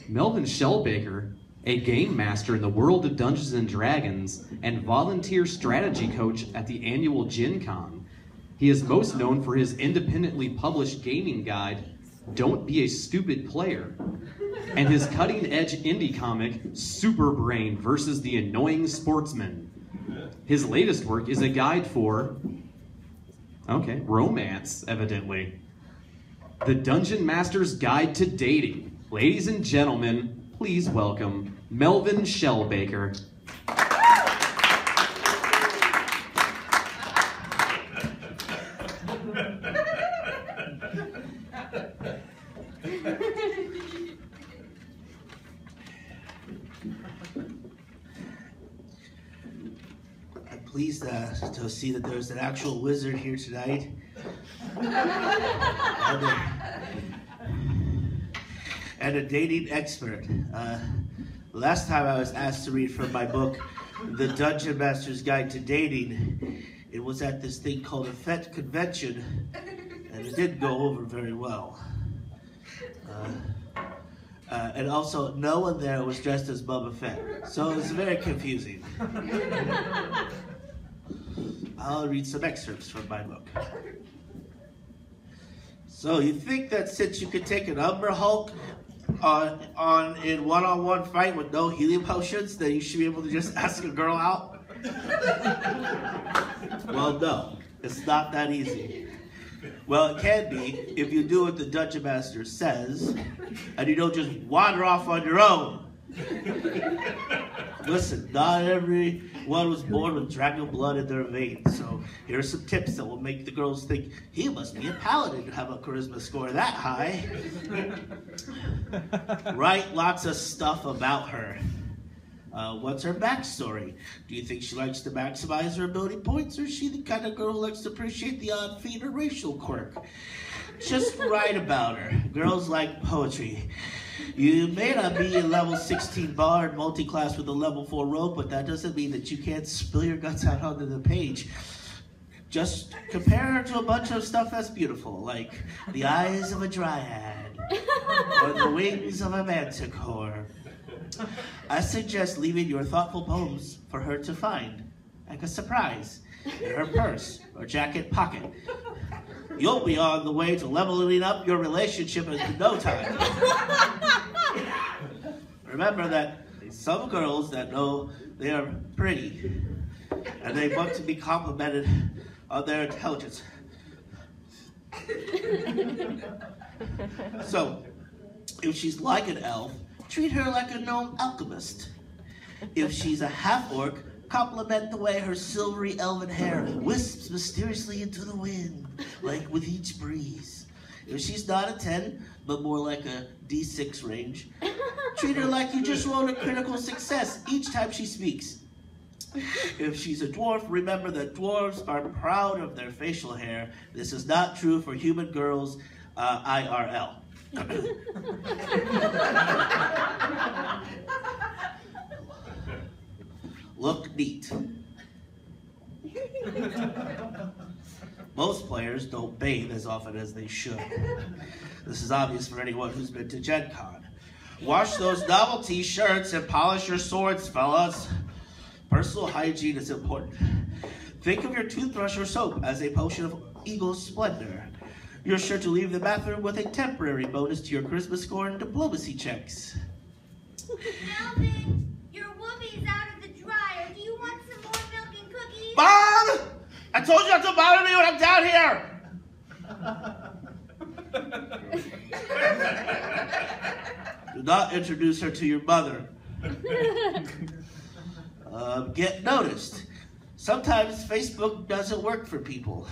Melvin Shellbaker, a game master in the world of Dungeons & Dragons and volunteer strategy coach at the annual Gen Con. He is most known for his independently published gaming guide, Don't Be a Stupid Player, and his cutting-edge indie comic, Super Brain versus the Annoying Sportsman. His latest work is a guide for, romance, evidently. The Dungeon Master's Guide to Dating. Ladies and gentlemen, please welcome Melvin Shellbaker. I'm pleased to see that there's an actual wizard here tonight. And a dating expert. Last time I was asked to read from my book, The Dungeon Master's Guide to Dating, it was at this thing called a FET convention, and it didn't go over very well. And also, no one there was dressed as Boba Fett, so it was very confusing. I'll read some excerpts from my book. So you think that since you could take an Umber Hulk in one-on-one fight with no healing potions, that you should be able to just ask a girl out? Well, no, it's not that easy. Well, it can be if you do what the Dungeon Master says, and you don't just wander off on your own. Listen, not everyone was born with dragon blood in their veins, so here are some tips that will make the girls think, he must be a paladin to have a charisma score that high. Write lots of stuff about her. What's her backstory? Do you think she likes to maximize her ability points, or is she the kind of girl who likes to appreciate the odd feat or racial quirk? Just write about her. Girls like poetry. You may not be a level 16 bard multi-class with a level 4 rogue, but that doesn't mean that you can't spill your guts out onto the page. Just compare her to a bunch of stuff that's beautiful, like the eyes of a dryad, or the wings of a manticore. I suggest leaving your thoughtful poems for her to find, like a surprise, in her purse or jacket pocket. You'll be on the way to leveling up your relationship in no time. Remember that some girls that know they are pretty, and they want to be complimented on their intelligence. So, if she's like an elf, treat her like a gnome alchemist. If she's a half-orc, compliment the way her silvery elven hair wisps mysteriously into the wind, like with each breeze. If she's not a 10, but more like a D6 range, treat her like you just rolled a critical success each time she speaks. If she's a dwarf, remember that dwarves are proud of their facial hair. This is not true for human girls IRL. Look neat. Most players don't bathe as often as they should. This is obvious for anyone who's been to Gen Con. Wash those novelty shirts and polish your swords, fellas. Personal hygiene is important. Think of your toothbrush or soap as a potion of eagle splendor. You're sure to leave the bathroom with a temporary bonus to your charisma score and diplomacy checks. Melvin, your whoopie's out of the dryer. Do you want some more milk and cookies? Mom! I told you not to bother me when I'm down here! Do not introduce her to your mother. Get noticed. Sometimes Facebook doesn't work for people.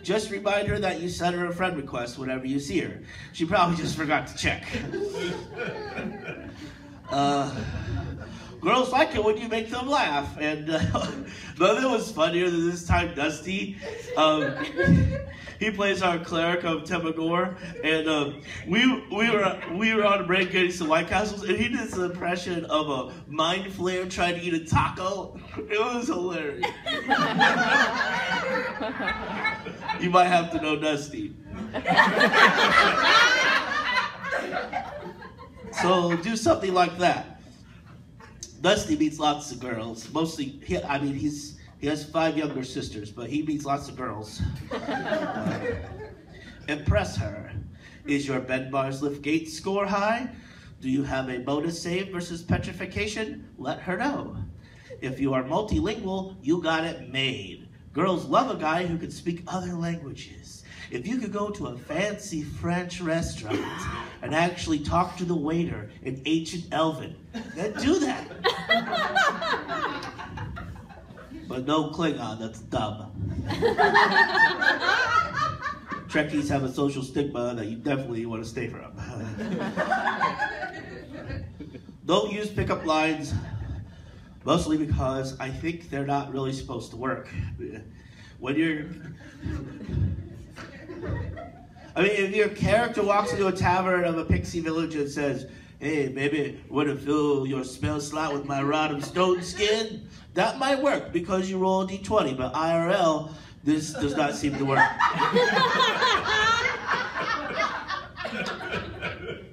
Just remind her that you sent her a friend request whenever you see her. She probably just forgot to check. Girls like it when you make them laugh. And nothing was funnier than this time Dusty. He plays our cleric of Temagor, and we were on a break getting some White Castles, and he did this impression of a mind flare trying to eat a taco. It was hilarious. You might have to know Dusty. So do something like that. Dusty meets lots of girls. Mostly, he has 5 younger sisters, but he meets lots of girls. Impress her. Is your bed bars lift gate score high? Do you have a bonus save versus petrification? Let her know. If you are multilingual, you got it made. Girls love a guy who can speak other languages. If you could go to a fancy French restaurant and actually talk to the waiter in ancient Elven, then do that. But no Klingon, that's dumb. Trekkies have a social stigma that you definitely want to stay from. Don't use pickup lines, mostly because I think they're not really supposed to work. If your character walks into a tavern of a pixie village and says, "Hey, maybe want to fill your spell slot with my rod of stone skin?" That might work because you roll a d20, but IRL, this does not seem to work.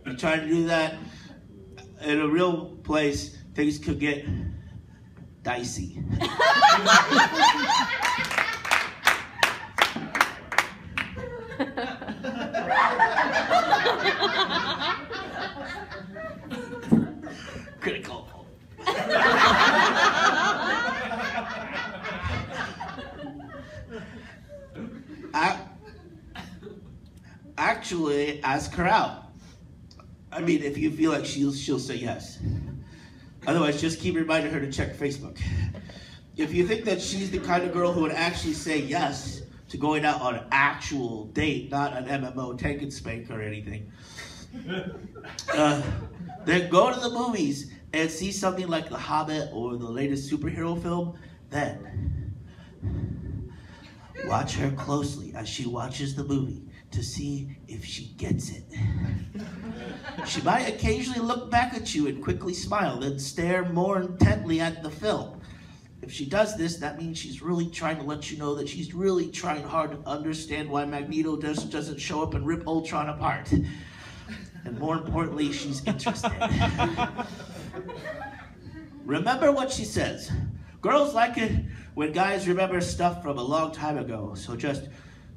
You try to do that in a real place, things could get dicey. Critical. Actually, ask her out. If you feel like she'll say yes. Otherwise, just keep reminding her to check Facebook. If you think that she's the kind of girl who would actually say yes to going out on an actual date, not an MMO take and spank or anything, then go to the movies and see something like The Hobbit or the latest superhero film. Then watch her closely as she watches the movie to see if she gets it. She might occasionally look back at you and quickly smile, then stare more intently at the film. If she does this, that means she's really trying to let you know that she's really trying hard to understand why Magneto just doesn't show up and rip Ultron apart. And more importantly, she's interested. Remember what she says. Girls like it when guys remember stuff from a long time ago, so just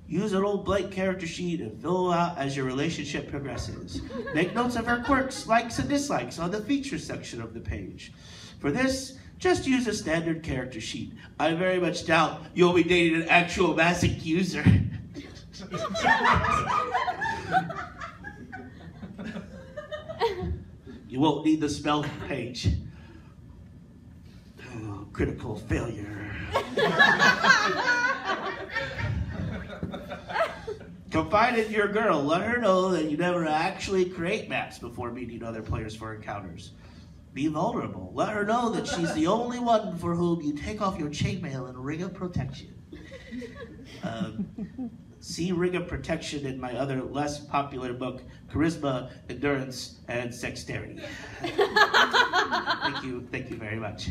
use an old blank character sheet and fill out as your relationship progresses. Make notes of her quirks, likes, and dislikes on the features section of the page. For this, just use a standard character sheet. I very much doubt you'll be dating an actual Massic user. You won't need the spell page. Oh, critical failure. Confide in your girl. Let her know that you never actually create maps before meeting other players for encounters. Be vulnerable. Let her know that she's the only one for whom you take off your chainmail and ring of protection. See Ring of Protection in my other less popular book, Charisma, Endurance, and Sexterity. Thank you very much.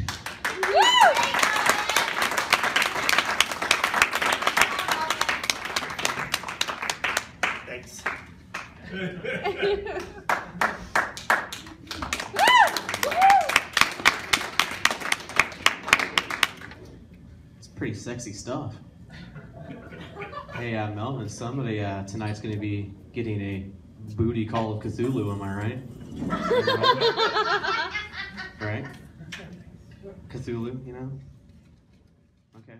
Thanks. It's pretty sexy stuff. Hey, Melvin, somebody tonight's going to be getting a booty call of Cthulhu, am I right? Right? Cthulhu, you know? Okay.